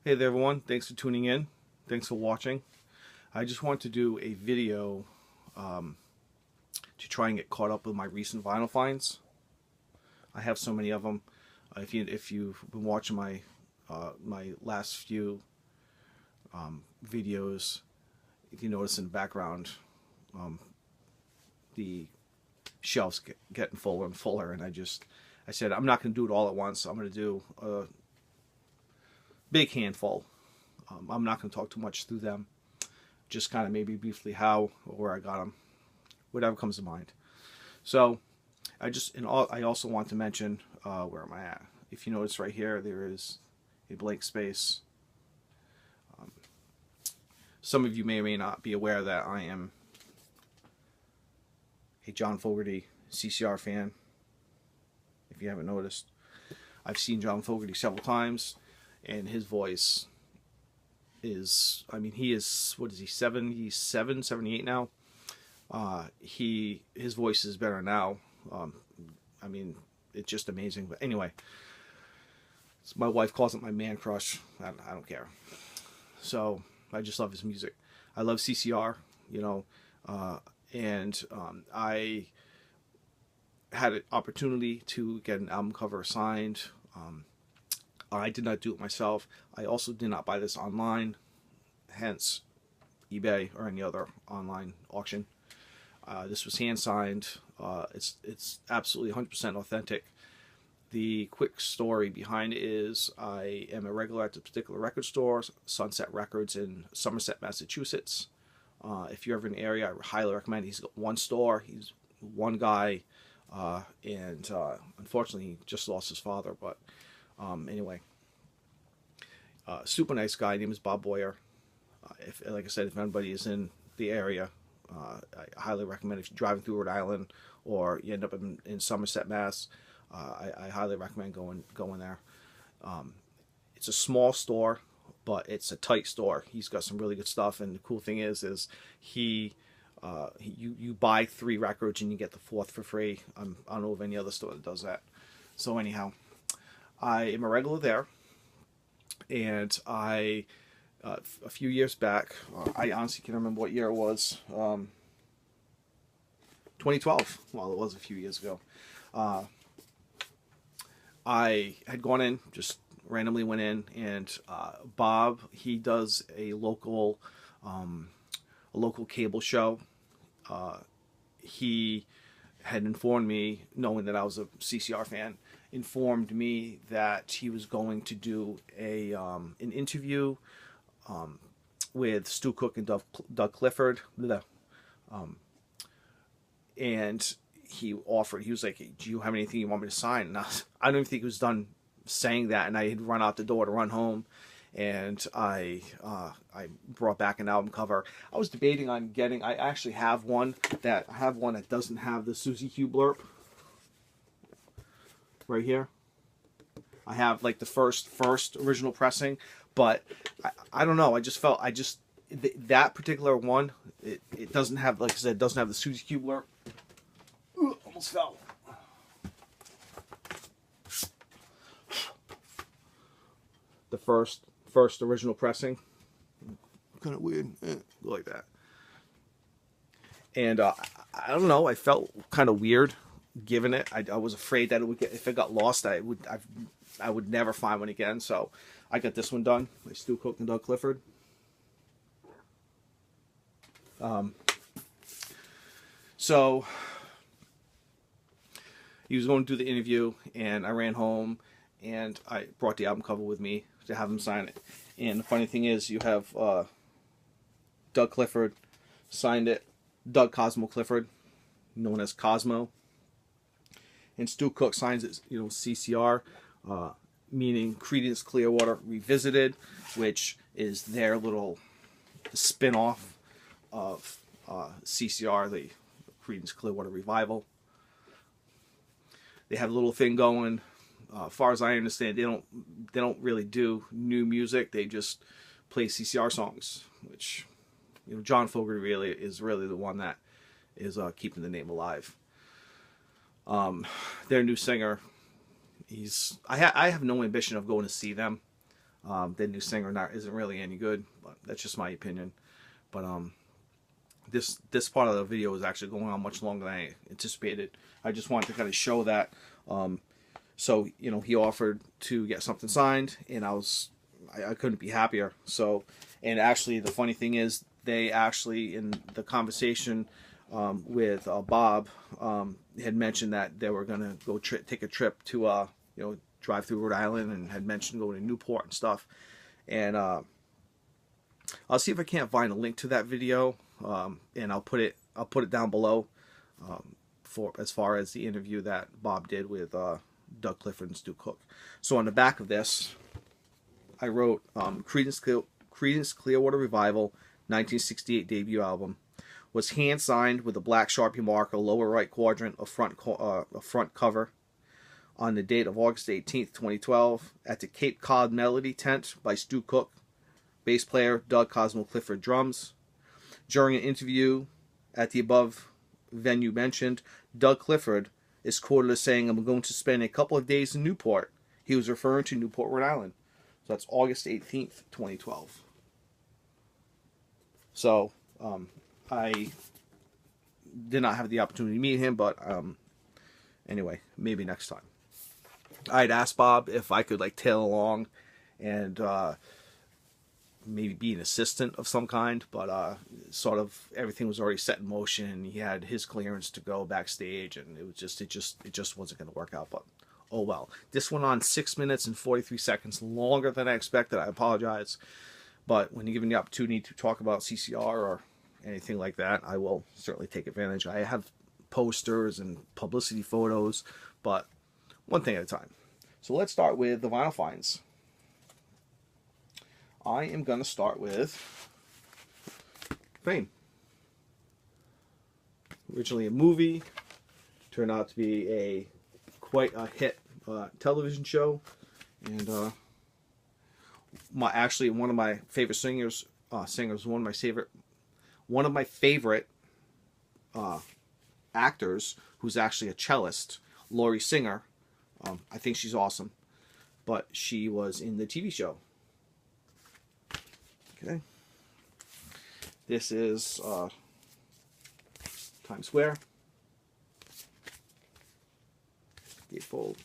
Hey there everyone, thanks for tuning in. Thanks for watching. I just want to do a video um, to try and get caught up with my recent vinyl finds. I have so many of them. If you've been watching my last few videos, if you notice in the background, um, the shelves getting fuller and fuller, and I said I'm not going to do it all at once. I'm going to do a big handful. I'm not going to talk too much through them. Just kind of maybe briefly how or where I got them, whatever comes to mind. So I also want to mention where am I at? If you notice right here, there is a blank space. Some of you may or may not be aware that I am a John Fogerty CCR fan. If you haven't noticed, I've seen John Fogerty several times, and his voice is, I mean, he is, what is he, 77, 78 now? His voice is better now. I mean, it's just amazing. But anyway, my wife calls it my man crush. I don't care. So I just love his music. I love CCR, you know, and I had an opportunity to get an album cover signed. I did not do it myself. I also did not buy this online, hence eBay or any other online auction. This was hand signed. It's absolutely 100% authentic. The quick story behind it is I am a regular at the particular record store, Sunset Records in Somerset, Massachusetts. If you're ever in the area, I highly recommend it. He's got one store. He's one guy, and unfortunately, he just lost his father. But anyway, super nice guy. His name is Bob Boyer. Like I said, if anybody is in the area, I highly recommend if you're driving through Rhode Island or you end up in Somerset, Mass. I highly recommend going there. It's a small store, but it's a tight store. He's got some really good stuff, and the cool thing is you buy 3 records and you get the 4th for free. I don't know of any other store that does that. So anyhow, I am a regular there, and a few years back, I honestly can't remember what year it was. 2012. Well, it was a few years ago. I had gone in, just randomly went in, and Bob, he does a local cable show. He had informed me, knowing that I was a CCR fan, informed me that he was going to do an interview with Stu Cook and Doug Clifford. And he was like, do you have anything you want me to sign? And I don't even think he was done saying that, and I had run out the door to run home, and I brought back an album cover. I was debating on getting, I actually have one that doesn't have the Susie Q blurb right here. I have like the first original pressing, but I don't know. I just felt that particular one, it doesn't have, like I said, it doesn't have the Susie Q blurb. Ooh, almost fell. The first original pressing, kind of weird, like that. And I don't know. I felt kind of weird giving it. I was afraid that if it got lost, I would never find one again. So I got this one done by Stu Cook and Doug Clifford. So he was going to do the interview, and I ran home, and I brought the album cover with me to have him sign it. And the funny thing is, you have Doug Clifford signed it, Doug Cosmo Clifford, known as Cosmo, and Stu Cook signs it, CCR, meaning Creedence Clearwater Revisited, which is their little spin-off of CCR, the Creedence Clearwater Revival. They have a little thing going. As far as I understand, they don't really do new music. They just play CCR songs, which John Fogerty really is the one that is keeping the name alive. Their new singer, I have no ambition of going to see them. The new singer isn't really any good, but that's just my opinion. But this part of the video is actually going on much longer than I anticipated. I just wanted to kind of show that. So he offered to get something signed, and I couldn't be happier. So, and actually the funny thing is, they actually in the conversation with Bob had mentioned that they were gonna go take a trip to drive through Rhode Island, and had mentioned going to Newport and stuff. And I'll see if I can't find a link to that video, and I'll put it down below for as far as the interview that Bob did with Doug Clifford and Stu Cook. So on the back of this, I wrote Creedence Clearwater Revival 1968 debut album was hand signed with a black Sharpie marker, lower right quadrant of front cover, on the date of August 18th, 2012, at the Cape Cod Melody Tent by Stu Cook, bass player Doug Cosmo Clifford, drums. During an interview at the above venue mentioned, Doug Clifford is quoted as saying, "I'm going to spend a couple of days in Newport." He was referring to Newport, Rhode Island. So that's August 18th, 2012. So I did not have the opportunity to meet him, but anyway, maybe next time. I'd asked Bob if I could tail along and maybe be an assistant of some kind, but sort of everything was already set in motion. He had his clearance to go backstage, and it just wasn't going to work out. But oh well. This went on 6 minutes and 43 seconds, longer than I expected. I apologize, but when you're given the opportunity to talk about CCR or anything like that, I will certainly take advantage. I have posters and publicity photos, but one thing at a time. So let's start with the vinyl finds. I am going to start with Fame. Originally a movie, turned out to be quite a hit television show, and one of my favorite singers, one of my favorite actors, who's actually a cellist, Laurie Singer. I think she's awesome, but she was in the TV show. Okay. This is Times Square. Gatefold.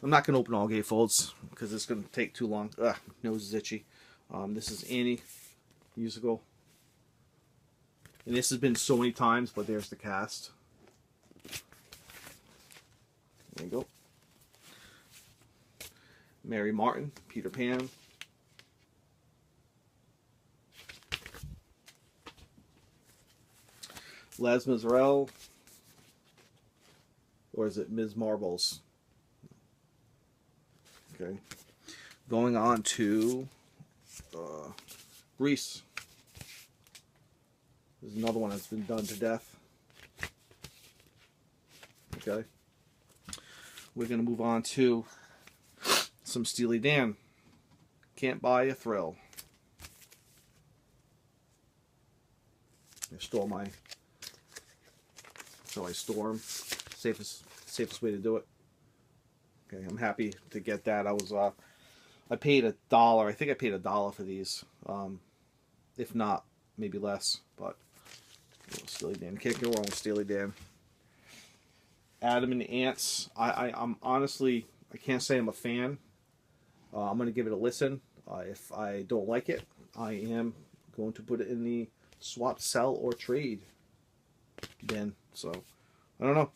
I'm not going to open all gatefolds because it's going to take too long. Ugh, nose is itchy. This is Annie musical. And this has been so many times, but there's the cast. There you go. Mary Martin, Peter Pan. Les Miserables, or is it Ms. Marbles? Okay. Going on to Grease. There's another one that's been done to death. Okay. We're going to move on to some Steely Dan. Can't Buy a Thrill. I store my... So I store them. Safest way to do it. Okay, I'm happy to get that. I paid $1. I think I paid $1 for these. If not, maybe less. But Steely Dan, can't go wrong with Steely Dan. Adam and the Ants. I'm honestly, I can't say I'm a fan. I'm gonna give it a listen. If I don't like it, I am going to put it in the swap, sell, or trade bin. So I don't know.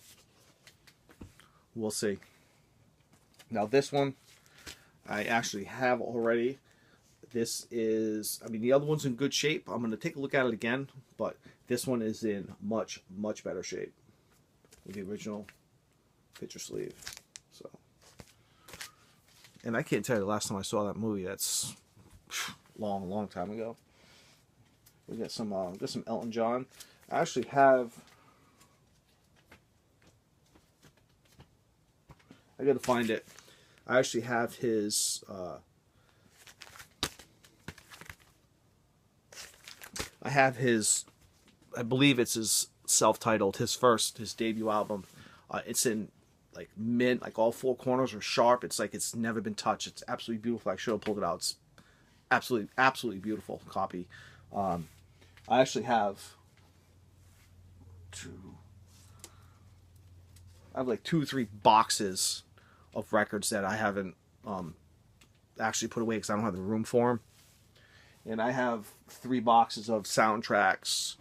We'll see. Now this one I actually have already. This is, I mean, the other one's in good shape. I'm going to take a look at it again, but this one is in much better shape with the original picture sleeve. So, and I can't tell you the last time I saw that movie. That's long time ago. We got some Elton John. I actually have. I got to find it. I actually have his. I have his. I believe it's his self-titled, his debut album. It's in like mint, like all four corners are sharp. It's like it's never been touched. It's absolutely beautiful. I should have pulled it out. It's absolutely beautiful copy. I actually have like 2 or 3 boxes of records that I haven't actually put away because I don't have the room for them. And I have 3 boxes of soundtracks,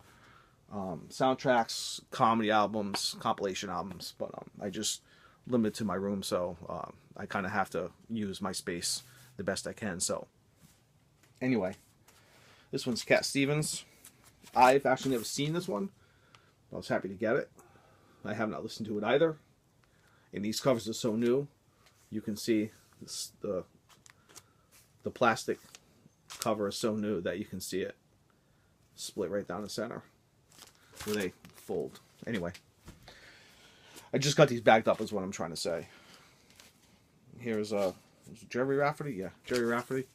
comedy albums, compilation albums. But I just limit to my room, so I kind of have to use my space the best I can. So anyway, this one's Cat Stevens. I've actually never seen this one. I was happy to get it. I have not listened to it either. And these covers are so new. You can see this, the plastic cover is so new that you can see it split right down the center where they fold. Anyway, I just got these bagged up is what I'm trying to say. Here's Jerry Rafferty. Yeah, Jerry Rafferty.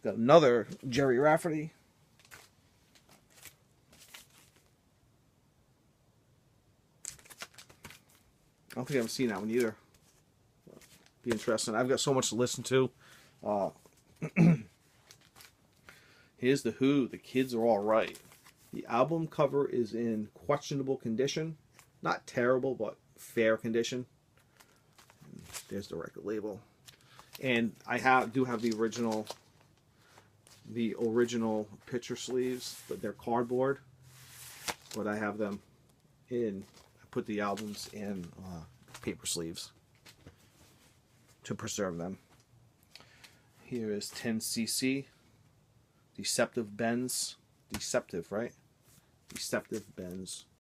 Got another Jerry Rafferty. I don't think I've seen that one either. Be interesting. I've got so much to listen to. Here's The Who. The Kids Are All Right. The album cover is in questionable condition. Not terrible, but fair condition. There's the record label. And I do have the original picture sleeves, but they're cardboard. But I have them I put the albums in paper sleeves to preserve them. Here is 10cc. Deceptive Benz. Deceptive, right? Deceptive Benz